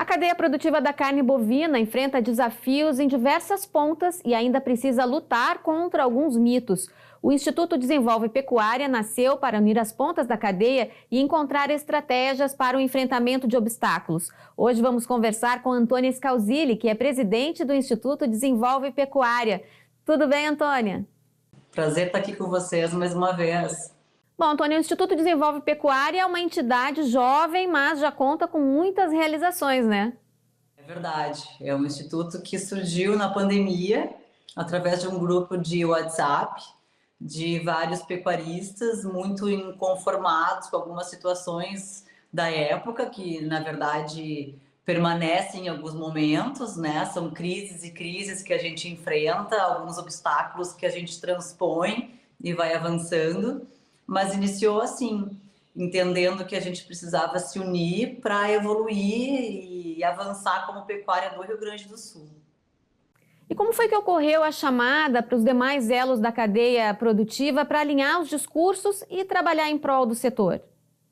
cadeia produtiva da carne bovina enfrenta desafios em diversas pontas e ainda precisa lutar contra alguns mitos. O Instituto Desenvolve Pecuária nasceu para unir as pontas da cadeia e encontrar estratégias para o enfrentamento de obstáculos. Hoje vamos conversar com Antônia Scalzilli, que é presidente do Instituto Desenvolve Pecuária. Tudo bem, Antônia? Prazer estar aqui com vocês mais uma vez. Bom, Antônia, o Instituto Desenvolve Pecuária é uma entidade jovem, mas já conta com muitas realizações, né? É verdade, é um instituto que surgiu na pandemia através de um grupo de WhatsApp de vários pecuaristas muito inconformados com algumas situações da época que, na verdade, permanecem em alguns momentos, né? São crises e crises que a gente enfrenta, alguns obstáculos que a gente transpõe e vai avançando. Mas iniciou assim, entendendo que a gente precisava se unir para evoluir e avançar como pecuária do Rio Grande do Sul. E como foi que ocorreu a chamada para os demais elos da cadeia produtiva para alinhar os discursos e trabalhar em prol do setor?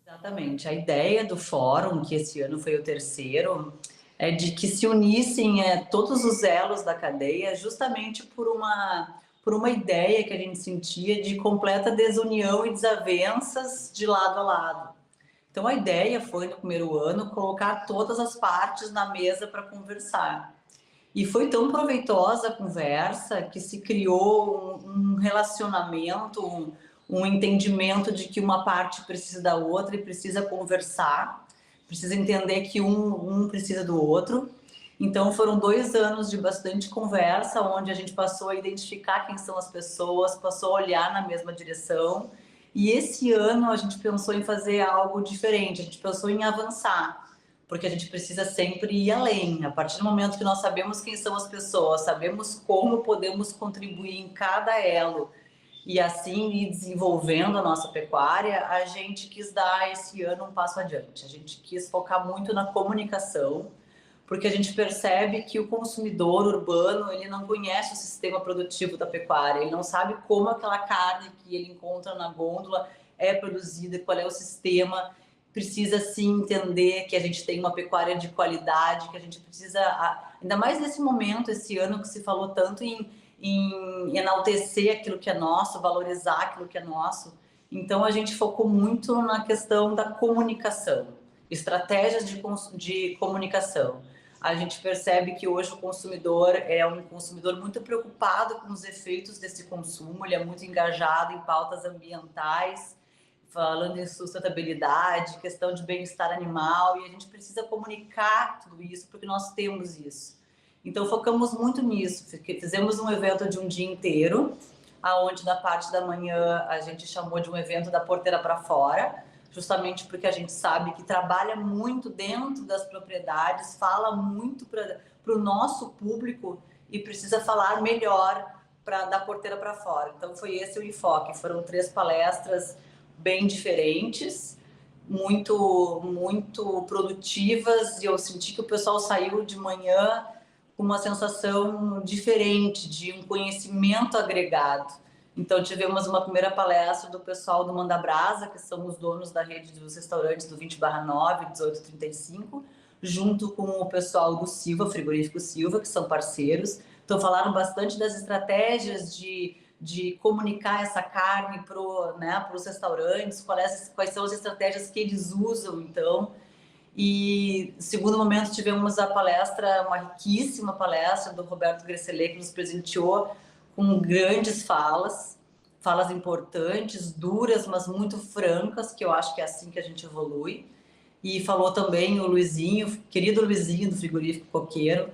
Exatamente. A ideia do fórum, que esse ano foi o terceiro, é de que se unissem todos os elos da cadeia justamente por uma ideia que a gente sentia de completa desunião e desavenças de lado a lado. Então a ideia foi, no primeiro ano, colocar todas as partes na mesa para conversar. E foi tão proveitosa a conversa que se criou um relacionamento, um entendimento de que uma parte precisa da outra e precisa conversar, precisa entender que um precisa do outro. Então foram 2 anos de bastante conversa, onde a gente passou a identificar quem são as pessoas, passou a olhar na mesma direção. E esse ano a gente pensou em fazer algo diferente, a gente pensou em avançar, porque a gente precisa sempre ir além. A partir do momento que nós sabemos quem são as pessoas, sabemos como podemos contribuir em cada elo e assim ir desenvolvendo a nossa pecuária, a gente quis dar esse ano um passo adiante. A gente quis focar muito na comunicação, porque a gente percebe que o consumidor urbano, ele não conhece o sistema produtivo da pecuária, ele não sabe como aquela carne que ele encontra na gôndola é produzida, qual é o sistema. Precisa sim entender que a gente tem uma pecuária de qualidade, que a gente precisa, ainda mais nesse momento, esse ano que se falou tanto em enaltecer aquilo que é nosso, valorizar aquilo que é nosso. Então a gente focou muito na questão da comunicação, estratégias de comunicação. A gente percebe que hoje o consumidor é um consumidor muito preocupado com os efeitos desse consumo, ele é muito engajado em pautas ambientais, falando em sustentabilidade, questão de bem-estar animal, e a gente precisa comunicar tudo isso, porque nós temos isso. Então, focamos muito nisso, fizemos um evento de um dia inteiro, aonde na parte da manhã a gente chamou de um evento da porteira para fora, justamente porque a gente sabe que trabalha muito dentro das propriedades, fala muito para o nosso público e precisa falar melhor da porteira para fora. Então, foi esse o enfoque, foram 3 palestras bem diferentes, muito produtivas, e eu senti que o pessoal saiu de manhã com uma sensação diferente, de um conhecimento agregado. Então tivemos uma primeira palestra do pessoal do Manda Brasa, que são os donos da rede dos restaurantes do 20/9, 1835, junto com o pessoal do Silva, Frigorífico Silva, que são parceiros. Então falaram bastante das estratégias de comunicar essa carne para os restaurantes, quais são as estratégias que eles usam, então. E no segundo momento tivemos a palestra, uma riquíssima palestra do Roberto Gresselet, que nos presenteou com grandes falas importantes, duras, mas muito francas, que eu acho que é assim que a gente evolui. E falou também o Luizinho, querido Luizinho, do Frigorífico Coqueiro.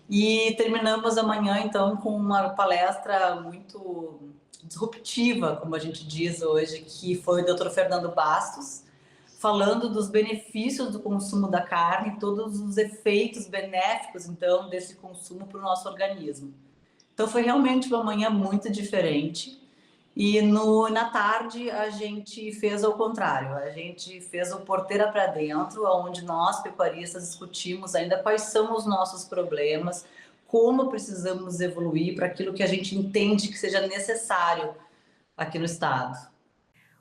E terminamos amanhã, então, com uma palestra muito disruptiva, como a gente diz hoje, que foi o Dr. Fernando Bastos, falando dos benefícios do consumo da carne, todos os efeitos benéficos, então, desse consumo para o nosso organismo. Então, foi realmente uma manhã muito diferente. E na tarde a gente fez ao contrário, a gente fez o porteira para dentro, onde nós, pecuaristas, discutimos ainda quais são os nossos problemas, como precisamos evoluir para aquilo que a gente entende que seja necessário aqui no estado.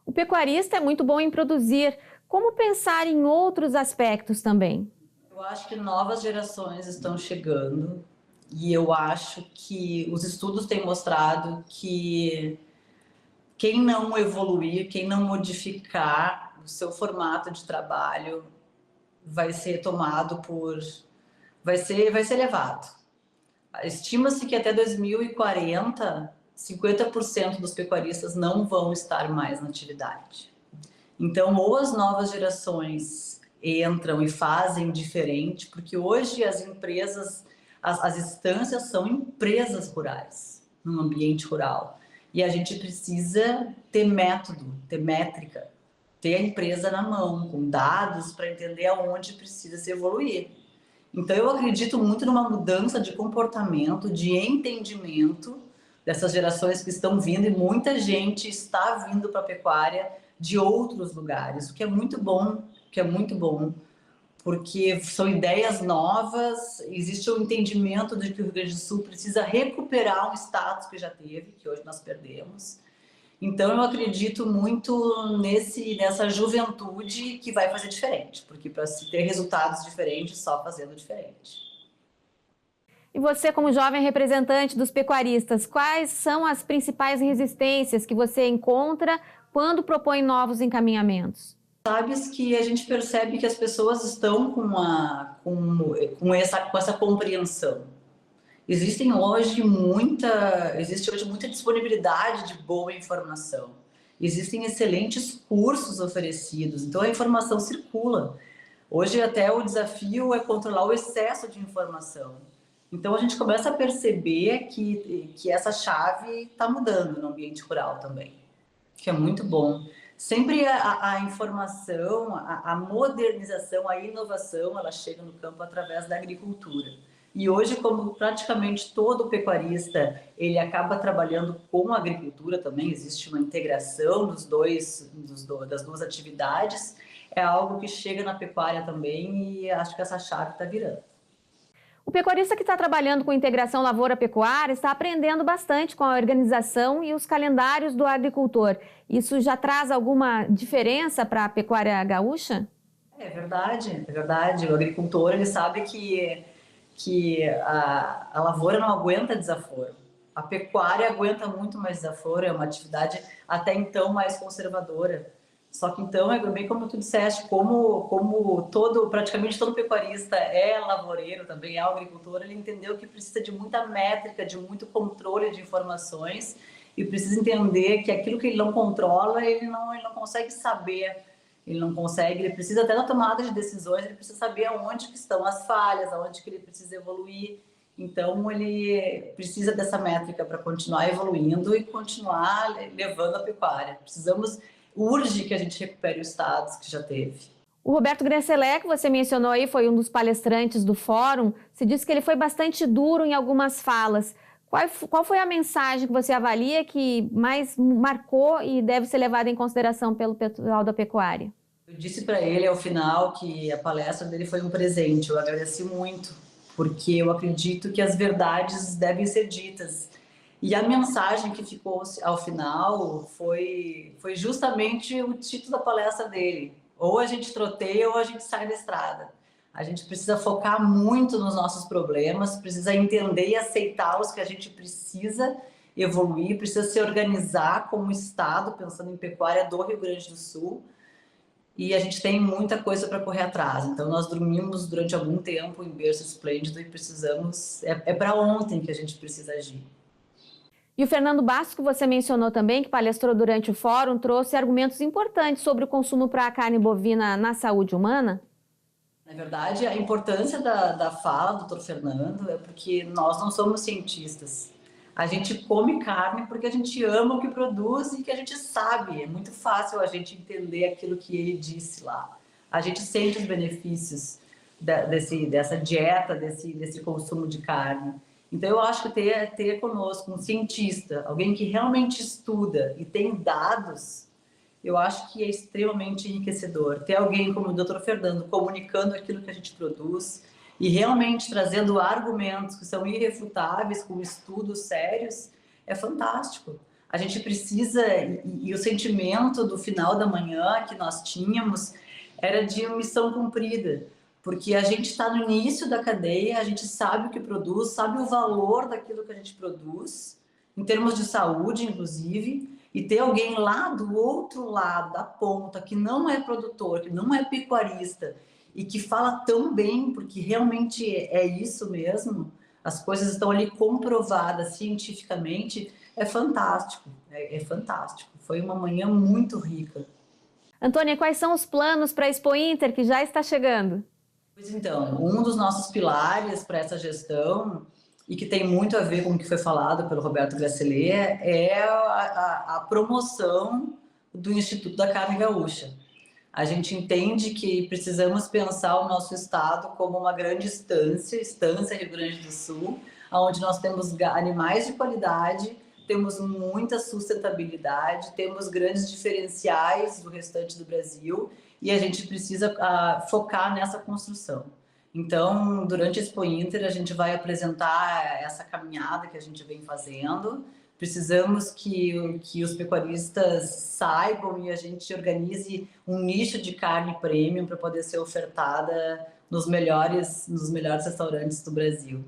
O pecuarista é muito bom em produzir. Como pensar em outros aspectos também? Eu acho que novas gerações estão chegando e eu acho que os estudos têm mostrado que quem não evoluir, quem não modificar o seu formato de trabalho vai ser tomado por... vai ser levado. Estima-se que até 2040, 50% dos pecuaristas não vão estar mais na atividade. Então, ou as novas gerações entram e fazem diferente, porque hoje as empresas, as instâncias são empresas rurais, no ambiente rural. E a gente precisa ter método, ter métrica, ter a empresa na mão, com dados para entender aonde precisa se evoluir. Então, eu acredito muito numa mudança de comportamento, de entendimento dessas gerações que estão vindo, e muita gente está vindo para a pecuária de outros lugares, o que é muito bom, porque são ideias novas, existe um entendimento de que o Rio Grande do Sul precisa recuperar um status que já teve, que hoje nós perdemos. Então, eu acredito muito nessa juventude que vai fazer diferente, porque para se ter resultados diferentes, só fazendo diferente. E você, como jovem representante dos pecuaristas, quais são as principais resistências que você encontra quando propõe novos encaminhamentos? Sabes que a gente percebe que as pessoas estão com essa compreensão. Existe hoje muita disponibilidade de boa informação. Existem excelentes cursos oferecidos, então a informação circula. Hoje até o desafio é controlar o excesso de informação. Então a gente começa a perceber que essa chave está mudando no ambiente rural também, que é muito bom. Sempre a informação, a modernização, a inovação, ela chega no campo através da agricultura. E hoje, como praticamente todo pecuarista, ele acaba trabalhando com a agricultura também, existe uma integração das duas atividades, é algo que chega na pecuária também e acho que essa chave está virando. O pecuarista que está trabalhando com integração lavoura-pecuária está aprendendo bastante com a organização e os calendários do agricultor. Isso já traz alguma diferença para a pecuária gaúcha? É verdade, é verdade. O agricultor, ele sabe que a lavoura não aguenta desaforo. A pecuária aguenta muito mais desaforo, é uma atividade até então mais conservadora. Só que então, é bem como tu disseste, como praticamente todo pecuarista é lavoureiro, também é agricultor, ele entendeu que precisa de muita métrica, de muito controle de informações e precisa entender que aquilo que ele não controla, ele não consegue saber, ele precisa até na tomada de decisões, ele precisa saber aonde que estão as falhas, aonde que ele precisa evoluir. Então, ele precisa dessa métrica para continuar evoluindo e continuar levando a pecuária. Urge que a gente recupere os estados que já teve. O Roberto Grenselé, que você mencionou aí, foi um dos palestrantes do fórum. Se disse que ele foi bastante duro em algumas falas. Qual foi a mensagem que você avalia que mais marcou e deve ser levada em consideração pelo pessoal da pecuária? Eu disse para ele ao final que a palestra dele foi um presente. Eu agradeci muito, porque eu acredito que as verdades devem ser ditas. E a mensagem que ficou ao final foi justamente o título da palestra dele. Ou a gente troteia ou a gente sai da estrada. A gente precisa focar muito nos nossos problemas, precisa entender e aceitar os que a gente precisa evoluir, precisa se organizar como Estado, pensando em pecuária do Rio Grande do Sul. E a gente tem muita coisa para correr atrás. Então, nós dormimos durante algum tempo em berço esplêndido e precisamos... É para ontem que a gente precisa agir. E o Fernando Bastos, que você mencionou também, que palestrou durante o fórum, trouxe argumentos importantes sobre o consumo para a carne bovina na saúde humana? Na verdade, a importância da fala do Dr. Fernando é porque nós não somos cientistas. A gente come carne porque a gente ama o que produz e que a gente sabe. É muito fácil a gente entender aquilo que ele disse lá. A gente sente os benefícios dessa dieta, desse consumo de carne. Então, eu acho que ter conosco um cientista, alguém que realmente estuda e tem dados, eu acho que é extremamente enriquecedor. Ter alguém como o Dr. Fernando comunicando aquilo que a gente produz e realmente trazendo argumentos que são irrefutáveis, com estudos sérios, é fantástico. A gente precisa, e o sentimento do final da manhã que nós tínhamos era de missão cumprida, porque a gente está no início da cadeia, a gente sabe o que produz, sabe o valor daquilo que a gente produz, em termos de saúde, inclusive, e ter alguém lá do outro lado da ponta, que não é produtor, que não é pecuarista, e que fala tão bem, porque realmente é isso mesmo, as coisas estão ali comprovadas cientificamente, é fantástico, é fantástico. Foi uma manhã muito rica. Antônia, quais são os planos para a Expo Inter, que já está chegando? Pois então, um dos nossos pilares para essa gestão, e que tem muito a ver com o que foi falado pelo Roberto Gracilier, é a promoção do Instituto da Carne Gaúcha. A gente entende que precisamos pensar o nosso estado como uma grande Estância Rio Grande do Sul, onde nós temos animais de qualidade, temos muita sustentabilidade, temos grandes diferenciais do restante do Brasil e a gente precisa focar nessa construção. Então, durante a Expo Inter, a gente vai apresentar essa caminhada que a gente vem fazendo. Precisamos que os pecuaristas saibam e a gente organize um nicho de carne premium para poder ser ofertada nos melhores restaurantes do Brasil.